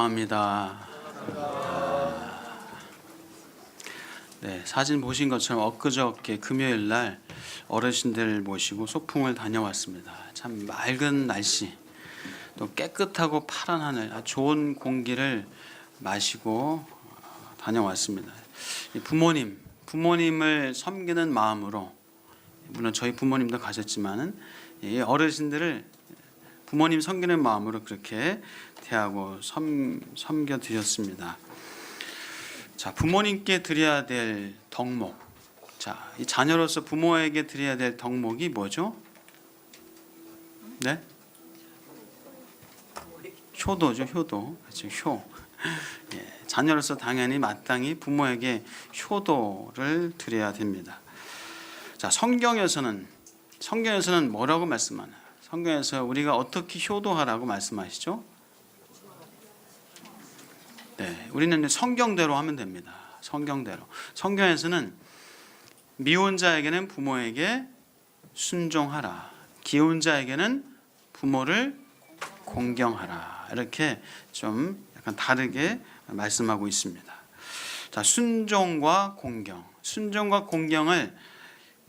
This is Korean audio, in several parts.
합니다. 네, 사진 보신 것처럼 엊그저께 금요일 날 어르신들 모시고 소풍을 다녀왔습니다. 참 맑은 날씨, 또 깨끗하고 파란 하늘, 좋은 공기를 마시고 다녀왔습니다. 부모님을 섬기는 마음으로, 물론 저희 부모님도 가셨지만은 어르신들을 부모님 섬기는 마음으로 그렇게 대하고 섬겨 드렸습니다. 자, 부모님께 드려야 될 덕목. 자, 이 자녀로서 부모에게 드려야 될 덕목이 뭐죠? 네? 효도죠, 효도. 그렇죠, 효. 예, 자녀로서 당연히 마땅히 부모에게 효도를 드려야 됩니다. 자, 성경에서는 뭐라고 말씀하나요? 성경에서 우리가 어떻게 효도하라고 말씀하시죠? 네, 우리는 성경대로 하면 됩니다. 성경대로. 성경에서는 미운 자에게는 부모에게 순종하라. 기운 자에게는 부모를 공경하라. 이렇게 좀 약간 다르게 말씀하고 있습니다. 자, 순종과 공경을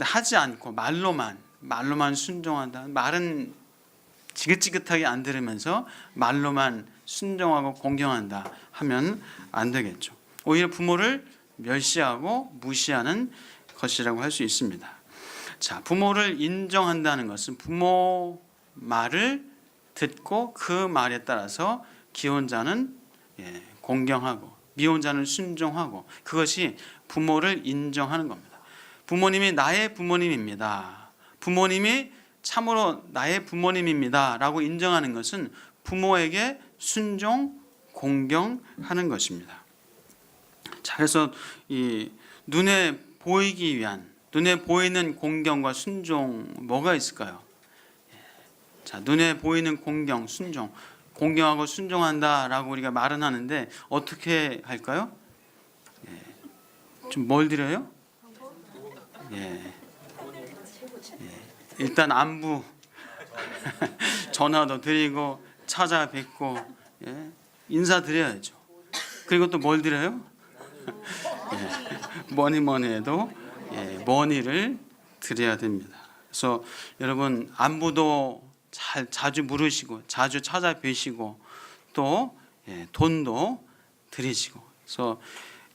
하지 않고 말로만 순종한다. 말은 지긋지긋하게 안 들으면서 말로만 순종하고 공경한다 하면 안 되겠죠. 오히려 부모를 멸시하고 무시하는 것이라고 할 수 있습니다. 자, 부모를 인정한다는 것은 부모 말을 듣고 그 말에 따라서 기혼 자는 공경하고 미혼 자는 순종하고, 그것이 부모를 인정하는 겁니다. 부모님이 나의 부모님입니다. 부모님이 참으로 나의 부모님입니다 라고 인정하는 것은 부모에게 순종, 공경하는 것입니다. 자, 그래서 이 눈에 보이는 공경과 순종, 뭐가 있을까요? 자, 눈에 보이는 공경, 순종, 공경하고 순종한다라고 우리가 말은 하는데 어떻게 할까요? 좀 뭘 드려요? 일단 안부 전화도 드리고 찾아뵙고 인사드려야죠. 그리고 또 뭘 드려요? 뭐니 해도 머니를 드려야 됩니다. 그래서 여러분, 안부도 자주 물으시고 자주 찾아뵈시고 또 돈도 드리시고, 그래서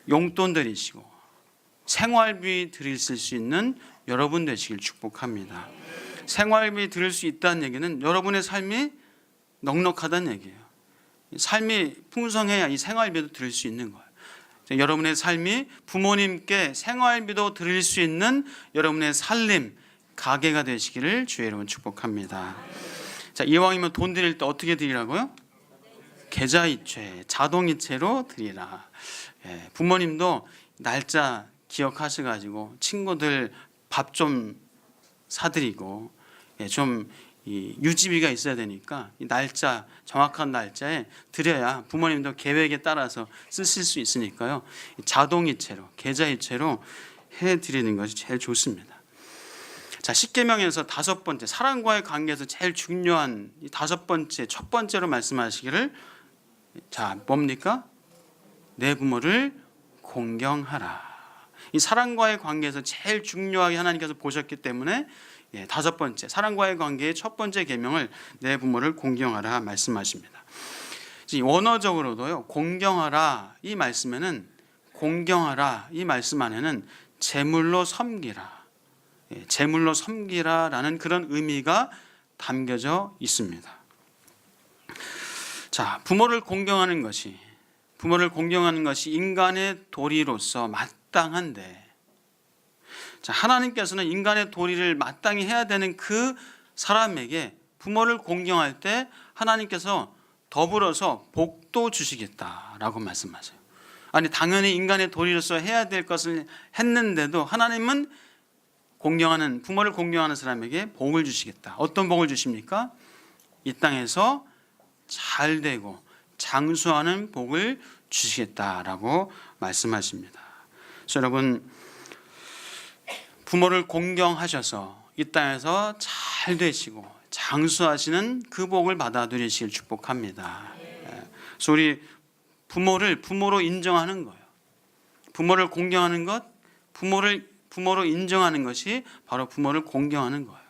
용돈 드리시고 생활비 드릴 수 있는 여러분 되시길 축복합니다. 생활비 드릴 수 있다는 얘기는 여러분의 삶이 넉넉하다는 얘기예요. 삶이 풍성해야 이 생활비도 드릴 수 있는 거예요. 여러분의 삶이 부모님께 생활비도 드릴 수 있는 여러분의 살림, 가게가 되시기를 주의 이름으로 축복합니다. 자, 이왕이면 돈 드릴 때 어떻게 드리라고요? 계좌이체, 자동이체로 드리라. 부모님도 날짜 기억하셔가지고 친구들 밥 좀 사드리고, 좀 유지비가 있어야 되니까 이 날짜, 정확한 날짜에 드려야 부모님도 계획에 따라서 쓰실 수 있으니까요. 자동이체로, 계좌이체로 해드리는 것이 제일 좋습니다. 자, 십계명에서 5번째, 사랑과의 관계에서 제일 중요한 이 5번째, 첫 번째로 말씀하시기를, 자, 뭡니까? 내 부모를 공경하라. 이 사랑과의 관계에서 제일 중요하게 하나님께서 보셨기 때문에 5번째, 사랑과의 관계의 첫 번째 계명을 내 부모를 공경하라 말씀하십니다. 원어적으로도요, 공경하라 이 말씀에는, 공경하라 이 말씀 안에는 제물로 섬기라라는 그런 의미가 담겨져 있습니다. 자, 부모를 공경하는 것이 인간의 도리로서 마땅한데, 자, 하나님께서는 인간의 도리를 마땅히 해야 되는 그 사람에게 부모를 공경할 때 하나님께서 더불어서 복도 주시겠다라고 말씀하세요. 아니, 당연히 인간의 도리로서 해야 될 것을 했는데도 하나님은 부모를 공경하는 사람에게 복을 주시겠다. 어떤 복을 주십니까? 이 땅에서 잘 되고 장수하는 복을 주시겠다라고 말씀하십니다. 그래서 여러분, 부모를 공경하셔서 이 땅에서 잘 되시고 장수하시는 그 복을 받아 누리시길 축복합니다. 그래서 우리 부모로 인정하는 거예요. 부모를 공경하는 것, 부모로 인정하는 것이 바로 부모를 공경하는 거예요.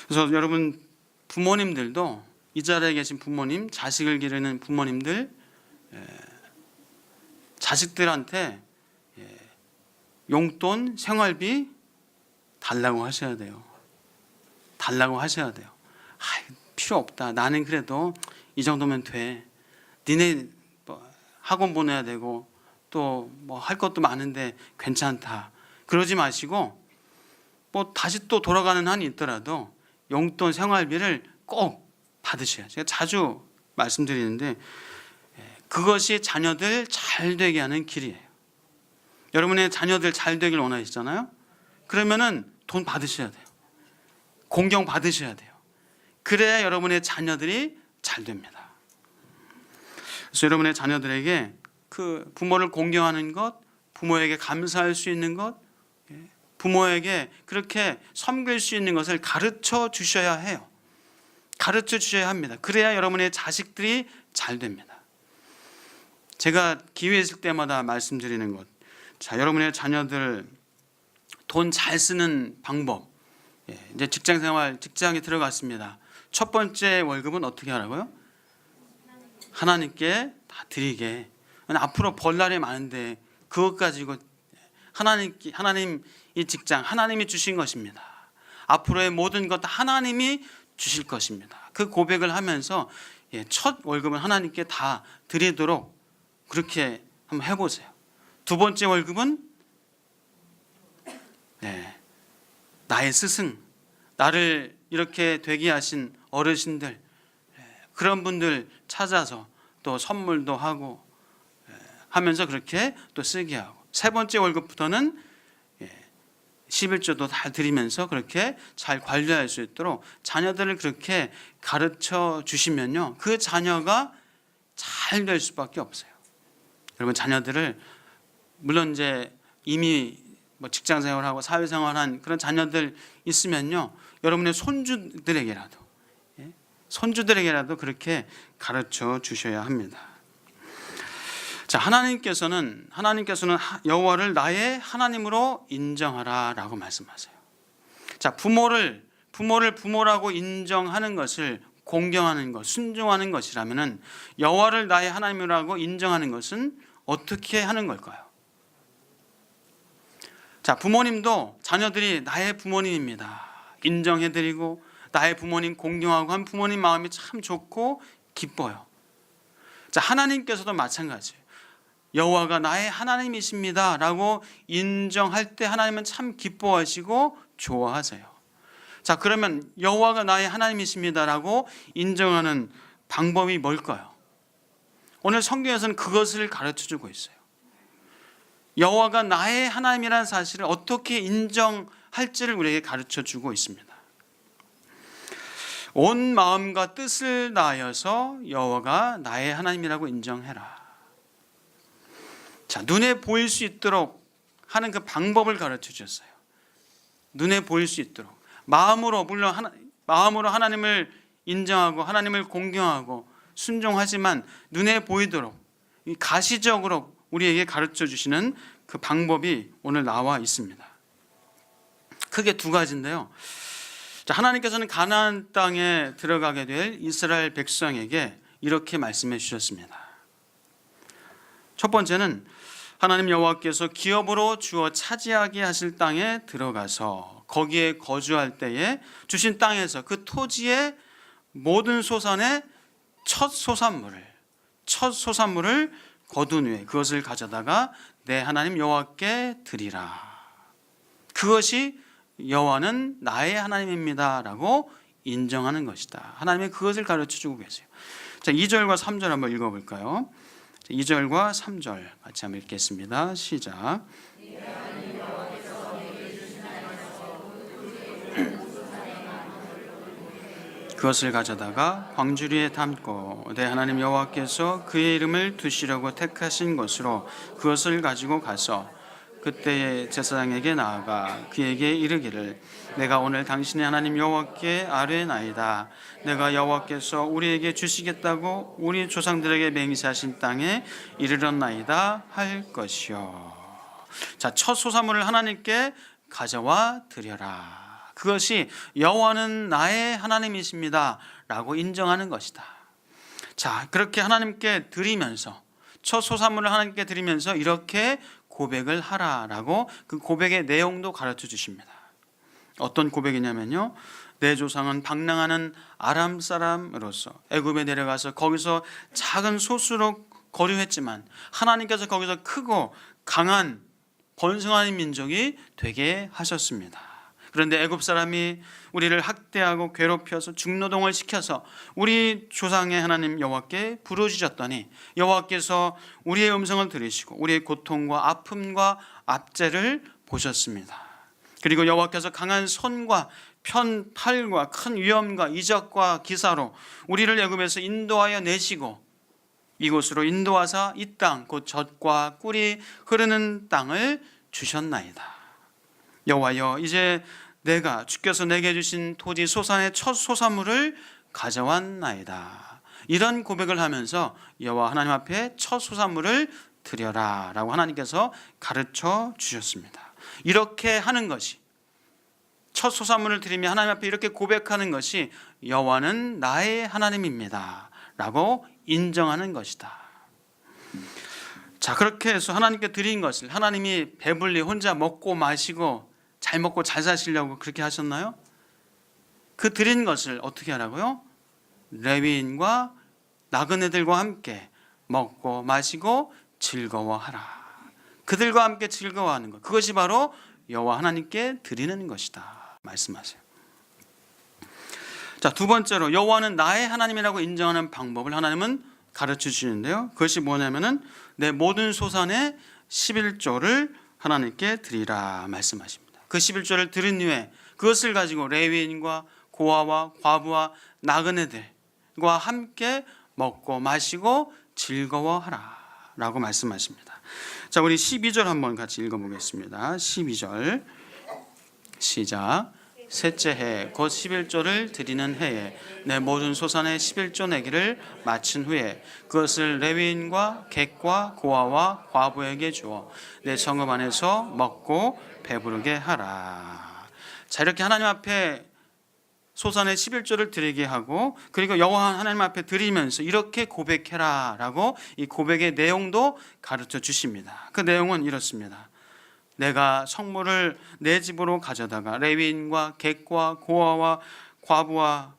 그래서 여러분 부모님들도, 이 자리에 계신 부모님, 자식을 기르는 부모님들, 자식들한테 용돈, 생활비 달라고 하셔야 돼요. 달라고 하셔야 돼요. 필요 없다. 나는 그래도 이 정도면 돼. 니네 학원 보내야 되고 또 뭐 할 것도 많은데 괜찮다. 그러지 마시고, 뭐 다시 또 돌아가는 한이 있더라도 용돈, 생활비를 꼭 받으셔야. 제가 자주 말씀드리는데 그것이 자녀들 잘 되게 하는 길이에요. 여러분의 자녀들 잘 되길 원하시잖아요. 그러면은 돈 받으셔야 돼요. 공경 받으셔야 돼요. 그래야 여러분의 자녀들이 잘 됩니다. 그래서 여러분의 자녀들에게 그 부모를 공경하는 것, 부모에게 감사할 수 있는 것, 부모에게 그렇게 섬길 수 있는 것을 가르쳐 주셔야 해요. 가르쳐 주셔야 합니다. 그래야 여러분의 자식들이 잘 됩니다. 제가 기회 있을 때마다 말씀드리는 것, 자, 여러분의 자녀들 돈 잘 쓰는 방법. 이제 직장생활, 직장에 들어갔습니다. 첫 번째 월급은 어떻게 하라고요? 하나님께 다 드리게. 앞으로 벌 날이 많은데 그것 가지고 하나님 이 직장 하나님이 주신 것입니다. 앞으로의 모든 것 하나님이 주실 것입니다. 그 고백을 하면서 첫 월급은 하나님께 다 드리도록 그렇게 한번 해보세요. 두 번째 월급은 나의 스승, 나를 이렇게 되게 하신 어르신들, 그런 분들 찾아서 또 선물도 하고 하면서 그렇게 또 쓰게 하고, 세 번째 월급부터는 11조도 다 드리면서 그렇게 잘 관리할 수 있도록 자녀들을 그렇게 가르쳐 주시면요, 그 자녀가 잘 될 수밖에 없어요. 여러분 자녀들을, 물론 이제 이미 뭐 직장 생활하고 사회생활한 그런 자녀들 있으면요, 여러분의 손주들에게라도 그렇게 가르쳐 주셔야 합니다. 자, 하나님께서는 여호와를 나의 하나님으로 인정하라라고 말씀하세요. 자, 부모를 부모라고 인정하는 것을 공경하는 것, 순종하는 것이라면은 여호와를 나의 하나님이라고 인정하는 것은 어떻게 하는 걸까요? 자, 부모님도 자녀들이 나의 부모님입니다 인정해드리고 나의 부모님 공경하고 한 부모님 마음이 참 좋고 기뻐요. 자, 하나님께서도 마찬가지예요. 여호와가 나의 하나님이십니다 라고 인정할 때 하나님은 참 기뻐하시고 좋아하세요. 자, 그러면 여호와가 나의 하나님이십니다 라고 인정하는 방법이 뭘까요? 오늘 성경에서는 그것을 가르쳐주고 있어요. 여호와가 나의 하나님이라는 사실을 어떻게 인정할지를 우리에게 가르쳐주고 있습니다. 온 마음과 뜻을 다하여서 여호와가 나의 하나님이라고 인정해라. 자, 눈에 보일 수 있도록 하는 그 방법을 가르쳐 주셨어요. 눈에 보일 수 있도록 마음으로, 물론 마음으로 하나님을 인정하고 하나님을 공경하고 순종하지만 눈에 보이도록 가시적으로 우리에게 가르쳐 주시는 그 방법이 오늘 나와 있습니다. 크게 두 가지인데요. 자, 하나님께서는 가나안 땅에 들어가게 될 이스라엘 백성에게 이렇게 말씀해 주셨습니다. 첫 번째는 하나님 여호와께서 기업으로 주어 차지하게 하실 땅에 들어가서 거기에 거주할 때에 주신 땅에서 그 토지의 모든 소산의 첫 소산물을 거둔 후에 그것을 가져다가 내 하나님 여호와께 드리라. 그것이 여호와는 나의 하나님입니다 라고 인정하는 것이다. 하나님이 그것을 가르쳐주고 계세요. 자, 2절과 3절 한번 읽어볼까요? 2절과 3절 같이 한번 읽겠습니다. 시작. 그것을 가져다가 광주리에 담고 내 하나님 여호와께서 그의 이름을 두시려고 택하신 것으로 그것을 가지고 가서 그때에 제사장에게 나아가 그에게 이르기를 내가 오늘 당신의 하나님 여호와께 아뢰나이다. 내가 여호와께서 우리에게 주시겠다고 우리 조상들에게 맹세하신 땅에 이르렀나이다 할 것이요. 자, 첫 소사물을 하나님께 가져와 드려라. 그것이 여호와는 나의 하나님이십니다 라고 인정하는 것이다. 자, 그렇게 하나님께 드리면서 첫 소사물을 하나님께 드리면서 이렇게 고백을 하라라고 그 고백의 내용도 가르쳐 주십니다. 어떤 고백이냐면요, 내 조상은 방랑하는 아람 사람으로서 애굽에 내려가서 거기서 작은 소수로 거류했지만 하나님께서 거기서 크고 강한 번성한 민족이 되게 하셨습니다. 그런데 애굽 사람이 우리를 학대하고 괴롭혀서 중노동을 시켜서 우리 조상의 하나님 여호와께 부르짖었더니 여호와께서 우리의 음성을 들으시고 우리의 고통과 아픔과 압제를 보셨습니다. 그리고 여호와께서 강한 손과 편팔과 큰 위험과 이적과 기사로 우리를 애굽에서 인도하여 내시고 이곳으로 인도하사 이 땅 곧 젖과 꿀이 흐르는 땅을 주셨나이다. 여호와여, 이제 내가 주께서 내게 주신 토지 소산의 첫 소사물을 가져왔나이다. 이런 고백을 하면서 여호와 하나님 앞에 첫 소사물을 드려라 라고 하나님께서 가르쳐 주셨습니다. 이렇게 하는 것이, 첫 소사물을 드리며 하나님 앞에 이렇게 고백하는 것이 여호와는 나의 하나님입니다 라고 인정하는 것이다. 자, 그렇게 해서 하나님께 드린 것을 하나님이 배불리 혼자 먹고 마시고 잘 먹고 잘 사시려고 그렇게 하셨나요? 그 드린 것을 어떻게 하라고요? 레위인과 나그네들과 함께 먹고 마시고 즐거워하라. 그들과 함께 즐거워하는 것, 그것이 바로 여호와 하나님께 드리는 것이다 말씀하세요. 자, 두 번째로 여호와는 나의 하나님이라고 인정하는 방법을 하나님은 가르쳐 주시는데요, 그것이 뭐냐면은 내 모든 소산의 11조를 하나님께 드리라 말씀하십니다. 그 11조를 들은 후에 그것을 가지고 레위인과 고아와 과부와 나그네들과 함께 먹고 마시고 즐거워하라 라고 말씀하십니다. 자, 우리 12절 한번 같이 읽어보겠습니다. 12절 시작. 셋째 해 곧 11조를 드리는 해에 내 모든 소산의 11조 내기를 마친 후에 그것을 레위인과 객과 고아와 과부에게 주어 내 성읍 안에서 먹고 배부르게 하라. 자, 이렇게 하나님 앞에 소산의 11조를 드리게 하고 그리고 여호와 하나님 앞에 드리면서 이렇게 고백해라 라고 이 고백의 내용도 가르쳐 주십니다. 그 내용은 이렇습니다. 내가 성물을 내 집으로 가져다가 레위인과 객과 고아와 과부와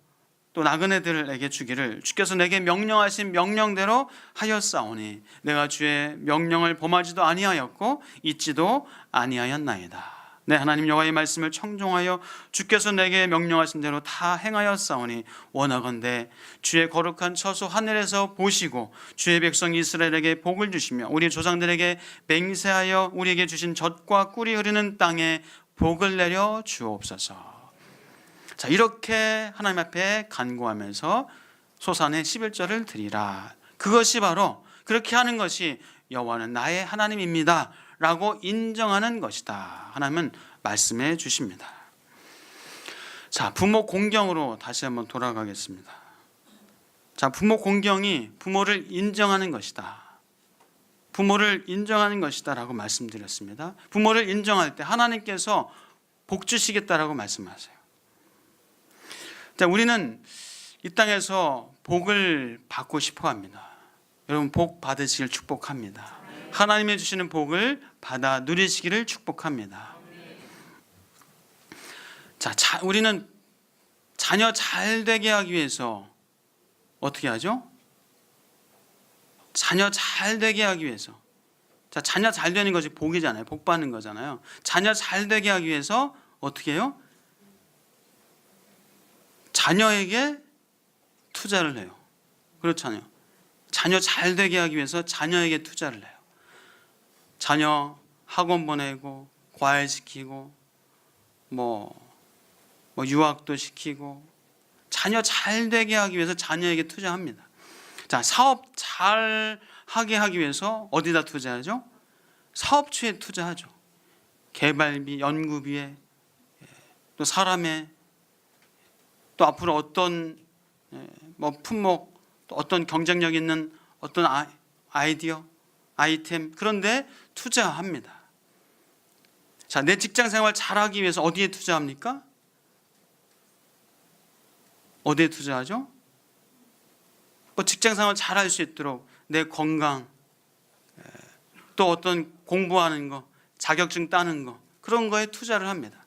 또 나그네들에게 주기를 주께서 내게 명령하신 명령대로 하였사오니 내가 주의 명령을 범하지도 아니하였고 잊지도 아니하였나이다. 내 하나님 여호와의 말씀을 청종하여 주께서 내게 명령하신 대로 다 행하였사오니 원하건대 주의 거룩한 처소 하늘에서 보시고 주의 백성 이스라엘에게 복을 주시며 우리 조상들에게 맹세하여 우리에게 주신 젖과 꿀이 흐르는 땅에 복을 내려 주옵소서. 자, 이렇게 하나님 앞에 간구하면서 소산의 11조를 드리라. 그것이 바로, 그렇게 하는 것이 여호와는 나의 하나님입니다 라고 인정하는 것이다. 하나님은 말씀해 주십니다. 자, 부모 공경으로 다시 한번 돌아가겠습니다. 자, 부모 공경이 부모를 인정하는 것이다. 부모를 인정하는 것이다 라고 말씀드렸습니다. 부모를 인정할 때 하나님께서 복 주시겠다라고 말씀하세요. 자, 우리는 이 땅에서 복을 받고 싶어 합니다. 여러분, 복 받으시길 축복합니다. 하나님이 주시는 복을 받아 누리시기를 축복합니다. 자, 우리는 자녀 잘 되게 하기 위해서 어떻게 하죠? 자녀 잘 되게 하기 위해서, 자, 자녀 잘 되는 것이 복이잖아요. 복 받는 거잖아요. 자녀 잘 되게 하기 위해서 어떻게 해요? 자녀에게 투자를 해요. 그렇잖아요. 자녀 잘 되게 하기 위해서 자녀에게 투자를 해요. 자녀 학원 보내고 과외시키고 뭐 유학도 시키고 자녀 잘 되게 하기 위해서 자녀에게 투자합니다. 자, 사업 잘 하게 하기 위해서 어디다 투자하죠? 사업주에 투자하죠. 개발비, 연구비에, 또 사람의, 또 앞으로 어떤 품목, 또 어떤 경쟁력 있는 어떤 아이디어, 아이템, 그런데 투자합니다. 자, 내 직장 생활 잘하기 위해서 어디에 투자합니까? 어디에 투자하죠? 직장 생활 잘할 수 있도록 내 건강, 또 어떤 공부하는 거, 자격증 따는 거, 그런 거에 투자를 합니다.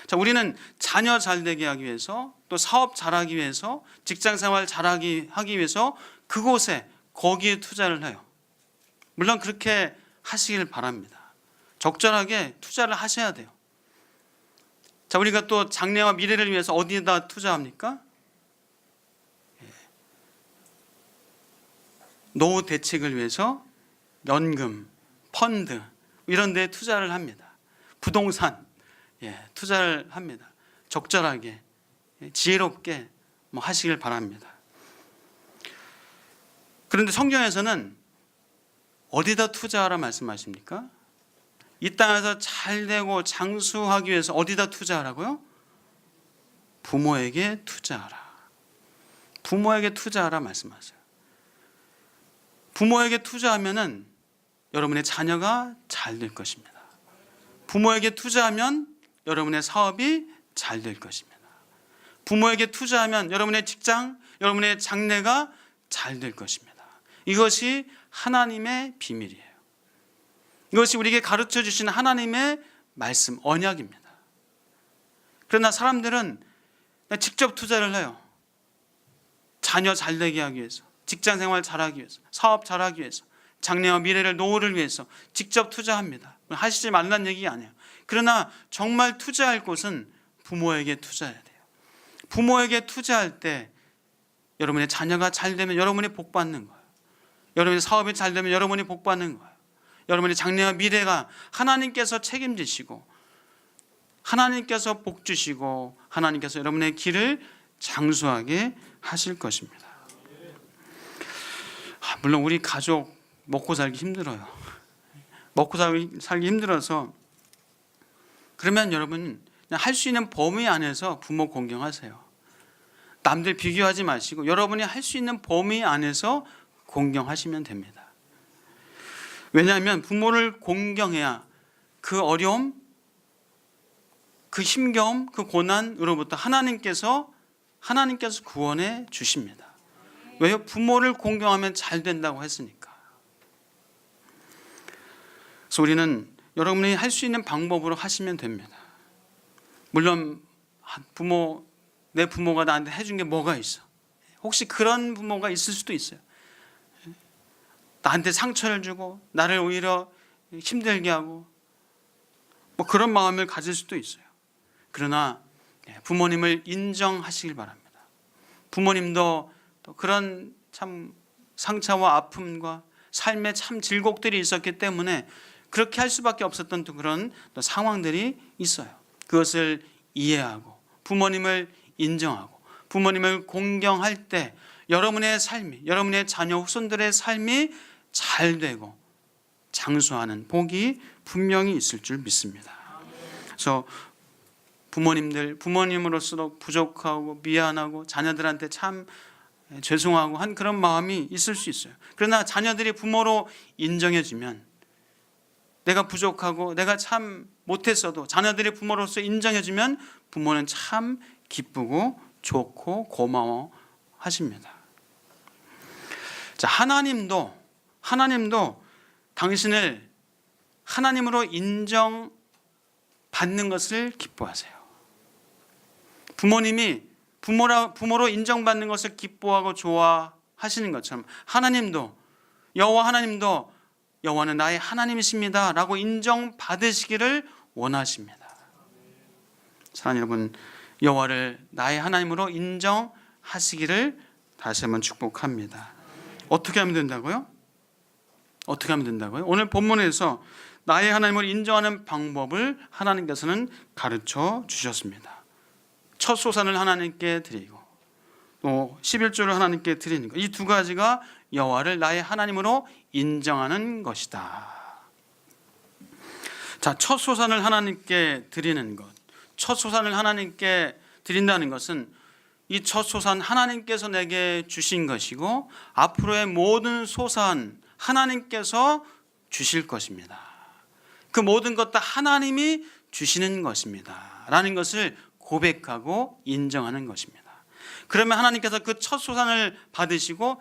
자, 우리는 자녀 잘 되게 하기 위해서, 또 사업 잘하기 위해서, 직장 생활 잘하기 위해서 그곳에, 거기에 투자를 해요. 물론 그렇게 하시길 바랍니다. 적절하게 투자를 하셔야 돼요. 자, 우리가 또 장래와 미래를 위해서 어디에다 투자합니까? 노후 대책을 위해서 연금, 펀드, 이런 데에 투자를 합니다. 부동산, 투자를 합니다. 적절하게, 지혜롭게 하시길 바랍니다. 그런데 성경에서는 어디다 투자하라 말씀하십니까? 이 땅에서 잘 되고 장수하기 위해서 어디다 투자하라고요? 부모에게 투자하라. 부모에게 투자하라 말씀하세요. 부모에게 투자하면은 여러분의 자녀가 잘 될 것입니다. 부모에게 투자하면 여러분의 사업이 잘 될 것입니다. 부모에게 투자하면 여러분의 직장, 여러분의 장래가 잘 될 것입니다. 이것이 하나님의 비밀이에요. 이것이 우리에게 가르쳐 주신 하나님의 말씀, 언약입니다. 그러나 사람들은 직접 투자를 해요. 자녀 잘 되게 하기 위해서, 직장 생활 잘하기 위해서, 사업 잘하기 위해서, 장래와 미래를, 노후를 위해서 직접 투자합니다. 하시지 말라는 얘기 아니에요. 그러나 정말 투자할 곳은 부모에게 투자해야 돼요. 부모에게 투자할 때 여러분의 자녀가 잘 되면 여러분이 복 받는 거예요. 여러분의 사업이 잘 되면 여러분이 복 받는 거예요. 여러분의 장래와 미래가 하나님께서 책임지시고, 하나님께서 복 주시고, 하나님께서 여러분의 길을 장수하게 하실 것입니다. 물론 우리 가족 먹고 살기 힘들어요. 먹고 살기 힘들어서, 그러면 여러분 할 수 있는 범위 안에서 부모 공경하세요. 남들 비교하지 마시고 여러분이 할 수 있는 범위 안에서 공경하시면 됩니다. 왜냐하면 부모를 공경해야 그 어려움, 그 힘겨움, 그 고난으로부터 하나님께서 구원해 주십니다. 왜요? 부모를 공경하면 잘 된다고 했으니까. 그래서 우리는 여러분이 할 수 있는 방법으로 하시면 됩니다. 물론 내 부모가 나한테 해준 게 뭐가 있어? 혹시 그런 부모가 있을 수도 있어요. 나한테 상처를 주고 나를 오히려 힘들게 하고 그런 마음을 가질 수도 있어요. 그러나 부모님을 인정하시길 바랍니다. 부모님도 또 그런 참 상처와 아픔과 삶의 참 질곡들이 있었기 때문에 그렇게 할 수밖에 없었던 또 그런 또 상황들이 있어요. 그것을 이해하고 부모님을 인정하고 부모님을 공경할 때 여러분의 삶이, 여러분의 자녀 후손들의 삶이 잘 되고 장수하는 복이 분명히 있을 줄 믿습니다. 그래서 부모님으로서 부족하고 미안하고 자녀들한테 참 죄송하고 한 그런 마음이 있을 수 있어요. 그러나 자녀들이 부모로 인정해주면, 내가 부족하고 내가 참 못했어도 자녀들이 부모로서 인정해주면 부모는 참 기쁘고 좋고 고마워 하십니다. 자, 하나님도 당신을 하나님으로 인정받는 것을 기뻐하세요. 부모님이 부모로 인정받는 것을 기뻐하고 좋아하시는 것처럼 하나님도, 여호와는 나의 하나님이십니다 라고 인정받으시기를 원하십니다. 사랑하는 여러분, 여호와를 나의 하나님으로 인정하시기를 다시 한번 축복합니다. 어떻게 하면 된다고요? 오늘 본문에서 나의 하나님을 인정하는 방법을 하나님께서는 가르쳐 주셨습니다. 첫 소산을 하나님께 드리고 또 11조를 하나님께 드리는 것, 이 두 가지가 여호와를 나의 하나님으로 인정하는 것이다. 자, 첫 소산을 하나님께 드리는 것. 첫 소산을 하나님께 드린다는 것은 이 첫 소산 하나님께서 내게 주신 것이고 앞으로의 모든 소산 하나님께서 주실 것입니다. 그 모든 것 다 하나님이 주시는 것입니다. 라는 것을 고백하고 인정하는 것입니다. 그러면 하나님께서 그 첫 소산을 받으시고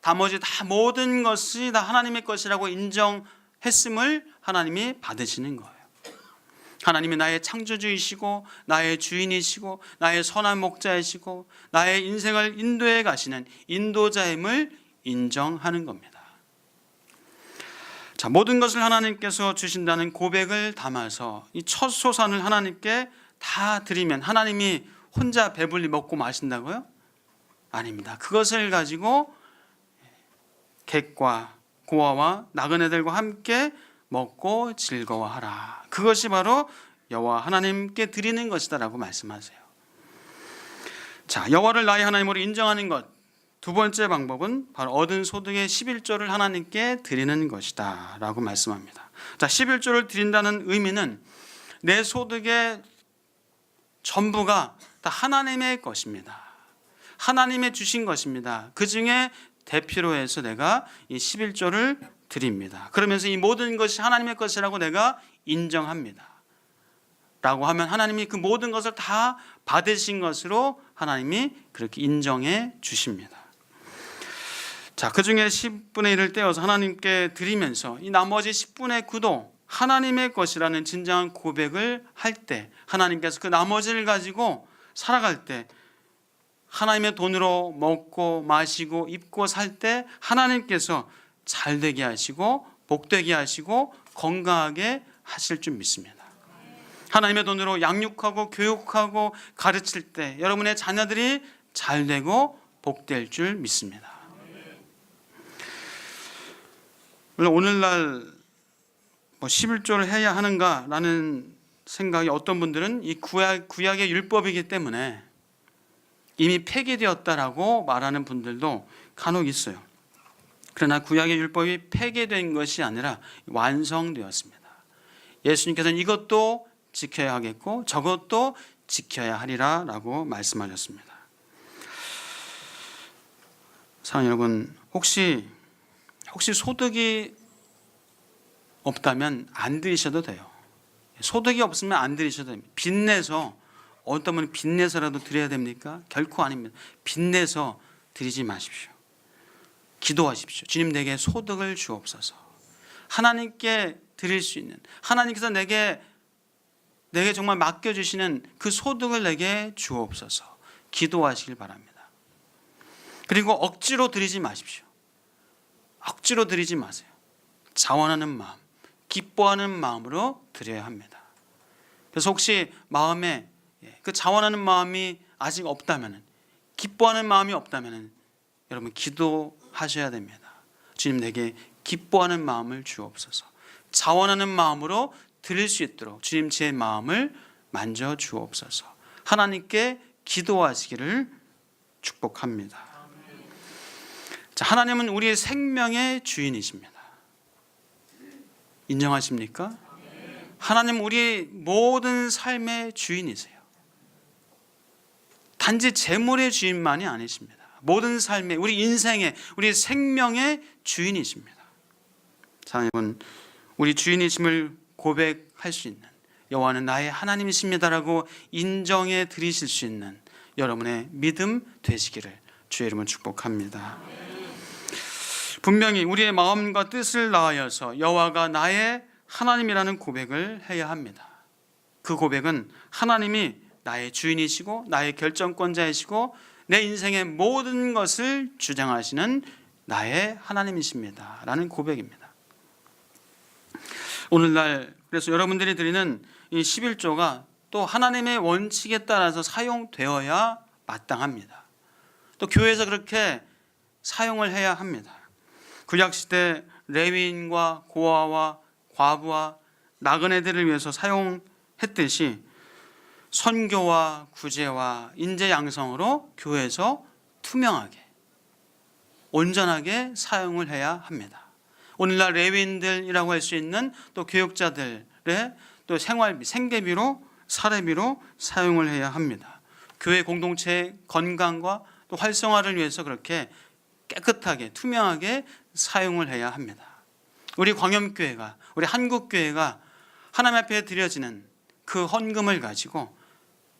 나머지 다 모든 것이 다 하나님의 것이라고 인정했음을 하나님이 받으시는 거예요. 하나님이 나의 창조주이시고 나의 주인이시고 나의 선한 목자이시고 나의 인생을 인도해 가시는 인도자임을 인정하는 겁니다. 자, 모든 것을 하나님께서 주신다는 고백을 담아서 이 첫 소산을 하나님께 다 드리면 하나님이 혼자 배불리 먹고 마신다고요? 아닙니다. 그것을 가지고 객과 고아와 나그네들과 함께 먹고 즐거워하라. 그것이 바로 여호와 하나님께 드리는 것이다라고 말씀하세요. 자, 여호와를 나의 하나님으로 인정하는 것. 두 번째 방법은 바로 얻은 소득의 11조를 하나님께 드리는 것이다 라고 말씀합니다. 자, 11조를 드린다는 의미는 내 소득의 전부가 다 하나님의 것입니다. 하나님의 주신 것입니다. 그 중에 대표로 해서 내가 이 11조를 드립니다. 그러면서 이 모든 것이 하나님의 것이라고 내가 인정합니다. 라고 하면 하나님이 그 모든 것을 다 받으신 것으로 하나님이 그렇게 인정해 주십니다. 자, 그 중에 10분의 1을 떼어서 하나님께 드리면서 이 나머지 10분의 9도 하나님의 것이라는 진정한 고백을 할 때 하나님께서 그 나머지를 가지고 살아갈 때 하나님의 돈으로 먹고 마시고 입고 살 때 하나님께서 잘되게 하시고 복되게 하시고 건강하게 하실 줄 믿습니다. 하나님의 돈으로 양육하고 교육하고 가르칠 때 여러분의 자녀들이 잘되고 복될 줄 믿습니다. 물론 오늘날 11조를 해야 하는가라는 생각이 어떤 분들은 이 구약의 율법이기 때문에 이미 폐기되었다라고 말하는 분들도 간혹 있어요. 그러나 구약의 율법이 폐기된 것이 아니라 완성되었습니다. 예수님께서는 이것도 지켜야 하겠고 저것도 지켜야 하리라 라고 말씀하셨습니다. 사랑하는 여러분, 혹시 소득이 없다면 안 드리셔도 돼요. 소득이 없으면 안 드리셔도 됩니다. 빚내서, 어떤 분은 빚내서라도 드려야 됩니까? 결코 아닙니다. 빚내서 드리지 마십시오. 기도하십시오. 주님, 내게 소득을 주옵소서. 하나님께 드릴 수 있는, 하나님께서 내게 정말 맡겨주시는 그 소득을 내게 주옵소서. 기도하시길 바랍니다. 그리고 억지로 드리지 마십시오. 억지로 드리지 마세요. 자원하는 마음, 기뻐하는 마음으로 드려야 합니다. 그래서 혹시 마음에 그 자원하는 마음이 아직 없다면, 기뻐하는 마음이 없다면 여러분 기도하셔야 됩니다. 주님, 내게 기뻐하는 마음을 주옵소서. 자원하는 마음으로 드릴 수 있도록 주님 제 마음을 만져 주옵소서. 하나님께 기도하시기를 축복합니다. 자, 하나님은 우리의 생명의 주인이십니다. 인정하십니까? 하나님 우리의 모든 삶의 주인이세요. 단지 재물의 주인만이 아니십니다. 모든 삶의, 우리 인생의, 우리 생명의 주인이십니다. 사랑하는 우리 주인이심을 고백할 수 있는, 여호와는 나의 하나님이십니다라고 인정해 드리실 수 있는 여러분의 믿음 되시기를 주의 이름으로 축복합니다. 분명히 우리의 마음과 뜻을 다하여서 여호와가 나의 하나님이라는 고백을 해야 합니다. 그 고백은 하나님이 나의 주인이시고 나의 결정권자이시고 내 인생의 모든 것을 주장하시는 나의 하나님이십니다 라는 고백입니다. 오늘날 그래서 여러분들이 드리는 이 11조가 또 하나님의 원칙에 따라서 사용되어야 마땅합니다. 또 교회에서 그렇게 사용을 해야 합니다. 구약시대 레위인과 고아와 과부와 나그네들을 위해서 사용했듯이 선교와 구제와 인재 양성으로 교회에서 투명하게 온전하게 사용을 해야 합니다. 오늘날 레위인들이라고 할 수 있는 또 교육자들 또 생활비, 생계비로, 사례비로 사용을 해야 합니다. 교회 공동체의 건강과 또 활성화를 위해서 그렇게 깨끗하게 투명하게 사용을 해야 합니다. 우리 광염교회가, 우리 한국교회가 하나님 앞에 드려지는 그 헌금을 가지고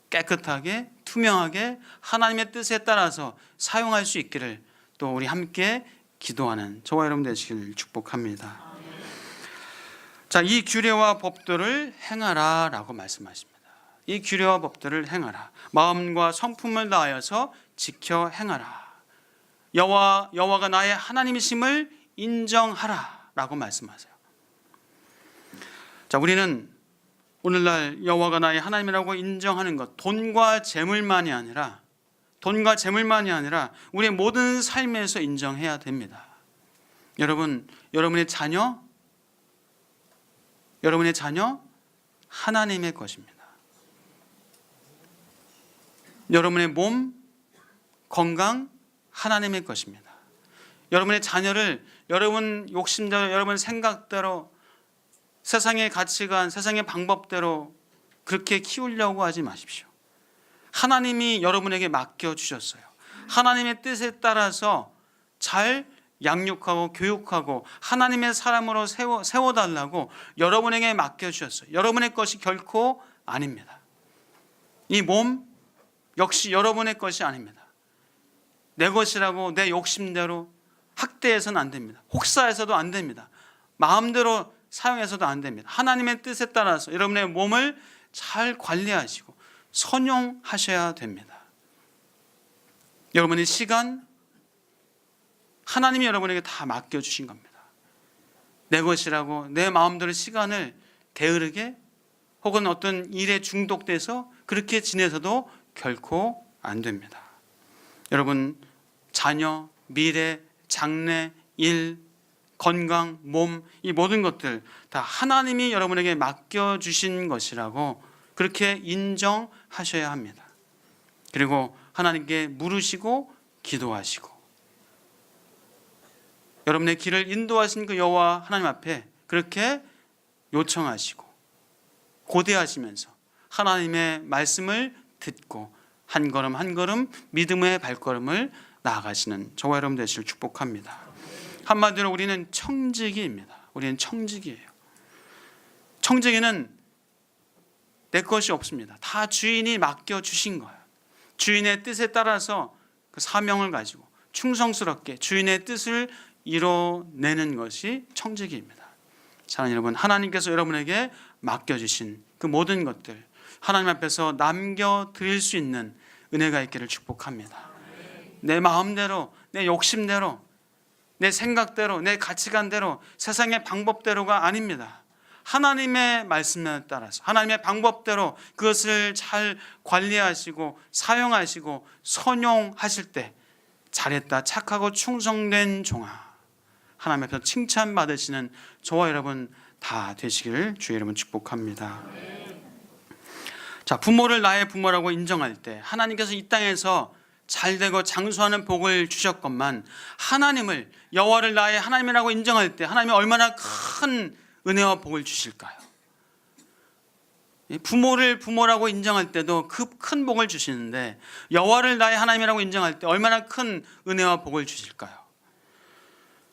깨끗하게 투명하게 하나님의 뜻에 따라서 사용할 수 있기를 또 우리 함께 기도하는 저와 여러분 되시길 축복합니다. 자, 이 규례와 법도를 행하라 라고 말씀하십니다. 이 규례와 법도를 행하라. 마음과 성품을 다하여서 지켜 행하라. 여호와가 나의 하나님이심을 인정하라 라고 말씀하세요. 자, 우리는 오늘날 여호와가 나의 하나님이라고 인정하는 것, 돈과 재물만이 아니라 우리의 모든 삶에서 인정해야 됩니다. 여러분, 여러분의 자녀 하나님의 것입니다. 여러분의 몸, 건강 하나님의 것입니다. 여러분의 자녀를 여러분 욕심대로, 여러분 생각대로, 세상의 가치관, 세상의 방법대로 그렇게 키우려고 하지 마십시오. 하나님이 여러분에게 맡겨주셨어요. 하나님의 뜻에 따라서 잘 양육하고 교육하고 하나님의 사람으로 세워달라고 여러분에게 맡겨주셨어요. 여러분의 것이 결코 아닙니다. 이 몸 역시 여러분의 것이 아닙니다. 내 것이라고 내 욕심대로 학대해서는 안 됩니다. 혹사해서도 안 됩니다. 마음대로 사용해서도 안 됩니다. 하나님의 뜻에 따라서 여러분의 몸을 잘 관리하시고 선용하셔야 됩니다. 여러분의 시간 하나님이 여러분에게 다 맡겨주신 겁니다. 내 것이라고 내 마음대로 시간을 게으르게 혹은 어떤 일에 중독돼서 그렇게 지내서도 결코 안 됩니다. 여러분, 자녀, 미래, 장래, 일, 건강, 몸, 이 모든 것들 다 하나님이 여러분에게 맡겨주신 것이라고 그렇게 인정하셔야 합니다. 그리고 하나님께 물으시고 기도하시고 여러분의 길을 인도하신 그 여호와 하나님 앞에 그렇게 요청하시고 고대하시면서 하나님의 말씀을 듣고 한 걸음 한 걸음 믿음의 발걸음을 나아가시는 저와 여러분 되시길 축복합니다. 한마디로 우리는 청지기입니다. 우리는 청지기예요. 청지기는 내 것이 없습니다. 다 주인이 맡겨주신 거예요. 주인의 뜻에 따라서 그 사명을 가지고 충성스럽게 주인의 뜻을 이뤄내는 것이 청지기입니다. 사랑하는 여러분, 하나님께서 여러분에게 맡겨주신 그 모든 것들 하나님 앞에서 남겨드릴 수 있는 은혜가 있기를 축복합니다. 내 마음대로, 내 욕심대로, 내 생각대로, 내 가치관대로, 세상의 방법대로가 아닙니다. 하나님의 말씀에 따라서 하나님의 방법대로 그것을 잘 관리하시고 사용하시고 선용하실 때 잘했다, 착하고 충성된 종아, 하나님 앞에서 칭찬받으시는 저와 여러분 다 되시기를 주의 이름으로 축복합니다. 자, 부모를 나의 부모라고 인정할 때 하나님께서 이 땅에서 잘되고 장수하는 복을 주셨건만 하나님을, 여호와를 나의 하나님이라고 인정할 때 하나님이 얼마나 큰 은혜와 복을 주실까요? 부모를 부모라고 인정할 때도 그 큰 복을 주시는데 여호와를 나의 하나님이라고 인정할 때 얼마나 큰 은혜와 복을 주실까요?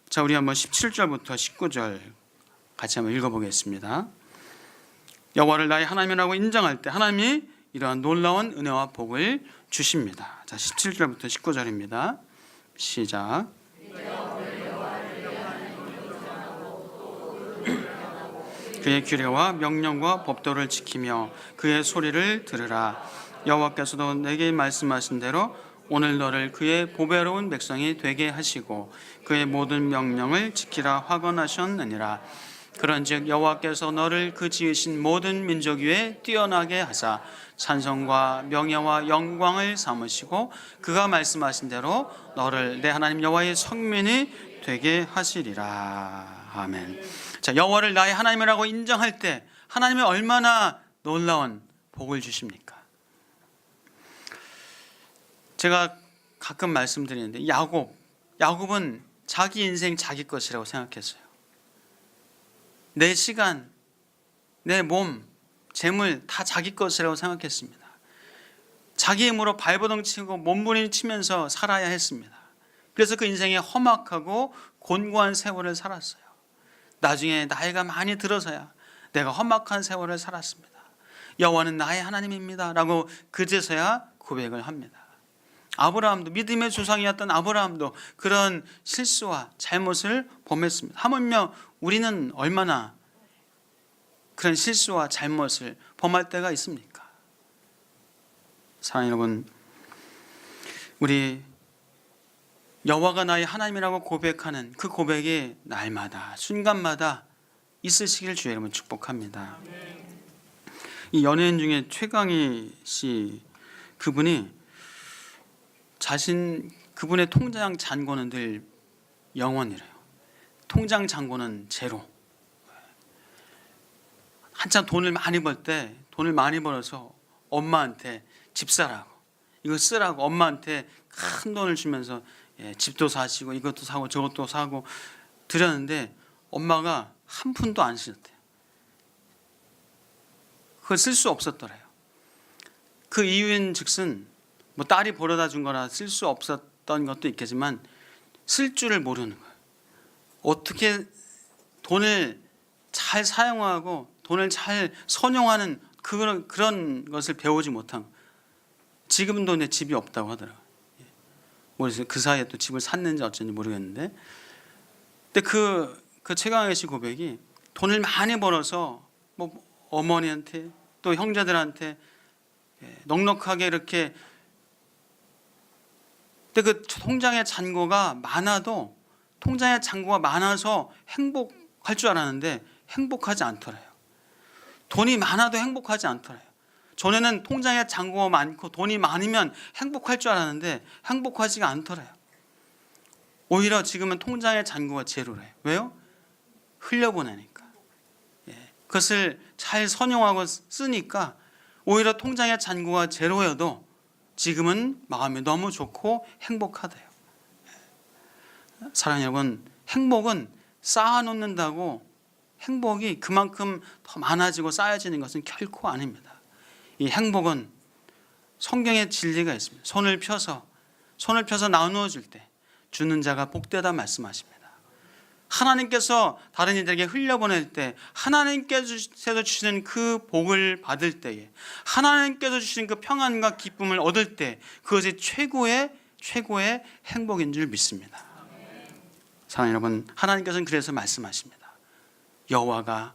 자, 우리 한번 17절부터 19절 같이 한번 읽어보겠습니다. 여호와를 나의 하나님이라고 인정할 때 하나님이 이러한 놀라운 은혜와 복을 주십니다. 자, 17절부터 19절입니다. 시작. 그의 규례와 명령과 법도를 지키며 그의 소리를 들으라. 여호와께서도 내게 말씀하신 대로 오늘 너를 그의 보배로운 백성이 되게 하시고 그의 모든 명령을 지키라 화건하셨느니라. 그런즉 여호와께서 너를 그 지으신 모든 민족 위에 뛰어나게 하사 찬송과 명예와 영광을 삼으시고 그가 말씀하신 대로 너를 내 하나님 여호와의 성민이 되게 하시리라. 아멘. 자, 여호와를 나의 하나님이라고 인정할 때 하나님이 얼마나 놀라운 복을 주십니까? 제가 가끔 말씀드리는데 야곱은 자기 인생 자기 것이라고 생각했어요. 내 시간, 내 몸, 재물 다 자기 것이라고 생각했습니다. 자기 힘으로 발버둥 치고 몸부림치면서 살아야 했습니다. 그래서 그 인생에 험악하고 곤고한 세월을 살았어요. 나중에 나이가 많이 들어서야 내가 험악한 세월을 살았습니다. 여호와는 나의 하나님입니다 라고 그제서야 고백을 합니다. 아브라함도, 믿음의 조상이었던 아브라함도 그런 실수와 잘못을 범했습니다. 하물며 우리는 얼마나 그런 실수와 잘못을 범할 때가 있습니까? 사랑하는 여러분, 우리 여호와가 나의 하나님이라고 고백하는 그 고백이 날마다 순간마다 있으시길 주의 이름으로 축복합니다. 이 연예인 중에 최강희 씨, 그분이 그분의 통장 잔고는 늘 0원이래요. 통장 잔고는 제로. 한참 돈을 많이 벌 때, 돈을 많이 벌어서 엄마한테 집 사라고, 이거 쓰라고 엄마한테 큰 돈을 주면서 집도 사시고 이것도 사고 저것도 사고 드렸는데 엄마가 한 푼도 안 쓰셨대요. 그걸 쓸 수 없었더래요. 그 이유인 즉슨 뭐 딸이 벌어다 준 거라 쓸 수 없었던 것도 있겠지만 쓸 줄을 모르는 거예요. 어떻게 돈을 잘 사용하고 돈을 잘 선용하는 그런 것을 배우지 못한 거예요. 지금도 내 집이 없다고 하더라고요. 모르겠어요. 그 사이에 또 집을 샀는지 어쩐지 모르겠는데, 근데 그 최강희 씨 고백이 돈을 많이 벌어서 뭐 어머니한테 또 형제들한테 넉넉하게 이렇게, 근데 그 통장의 잔고가 많아도, 통장의 잔고가 많아서 행복할 줄 알았는데 행복하지 않더래요. 돈이 많아도 행복하지 않더래요. 전에는 통장에 잔고가 많고 돈이 많으면 행복할 줄 알았는데 행복하지가 않더래요. 오히려 지금은 통장에 잔고가 제로래요. 왜요? 흘려보내니까. 그것을 잘 선용하고 쓰니까 오히려 통장에 잔고가 제로여도 지금은 마음이 너무 좋고 행복하대요. 사랑하는 여러분, 행복은 쌓아놓는다고 행복이 그만큼 더 많아지고 쌓여지는 것은 결코 아닙니다. 이 행복은 성경의 진리가 있습니다. 손을 펴서 나누어 줄 때 주는 자가 복되다 말씀하십니다. 하나님께서 다른 이들에게 흘려보낼 때 하나님께서 주시는 그 복을 받을 때에, 하나님께서 주시는 그 평안과 기쁨을 얻을 때 그것이 최고의 행복인 줄 믿습니다. 사랑하는 여러분, 하나님께서는 그래서 말씀하십니다. 여호와가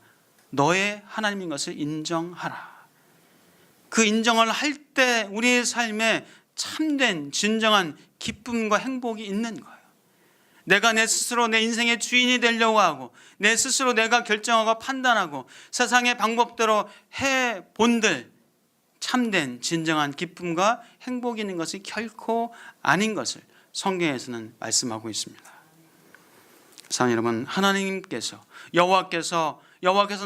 너의 하나님인 것을 인정하라. 그 인정을 할 때 우리의 삶에 참된 진정한 기쁨과 행복이 있는 거예요. 내가 내 스스로 내 인생의 주인이 되려고 하고 내 스스로 내가 결정하고 판단하고 세상의 방법대로 해본들 참된 진정한 기쁨과 행복이 있는 것이 결코 아닌 것을 성경에서는 말씀하고 있습니다. 사랑하는 여러분, 하나님께서 여호와께서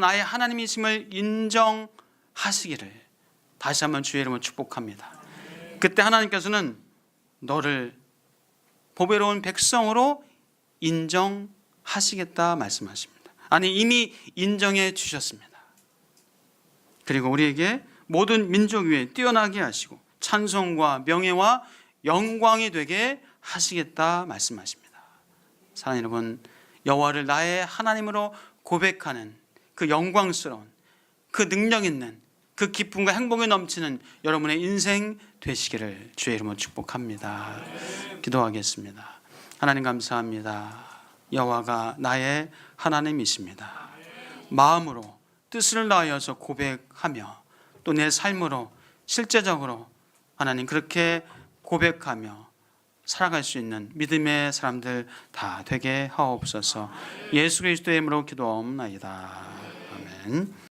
나의 하나님이심을 인정하시기를 다시 한번 주의 이름으로 축복합니다. 그때 하나님께서는 너를 보배로운 백성으로 인정하시겠다 말씀하십니다. 아니, 이미 인정해 주셨습니다. 그리고 우리에게 모든 민족 위에 뛰어나게 하시고 찬송과 명예와 영광이 되게 하시겠다 말씀하십니다. 사랑하는 여러분, 여호와를 나의 하나님으로 고백하는 그 영광스러운, 그 능력 있는, 그 기쁨과 행복이 넘치는 여러분의 인생 되시기를 주의 이름으로 축복합니다. 기도하겠습니다. 하나님 감사합니다. 여호와가 나의 하나님이십니다. 마음으로 뜻을 다하여서 고백하며 또 내 삶으로 실제적으로 하나님 그렇게 고백하며 살아갈 수 있는 믿음의 사람들 다 되게 하옵소서. 예수 그리스도의 이름으로 기도하옵나이다. 아멘.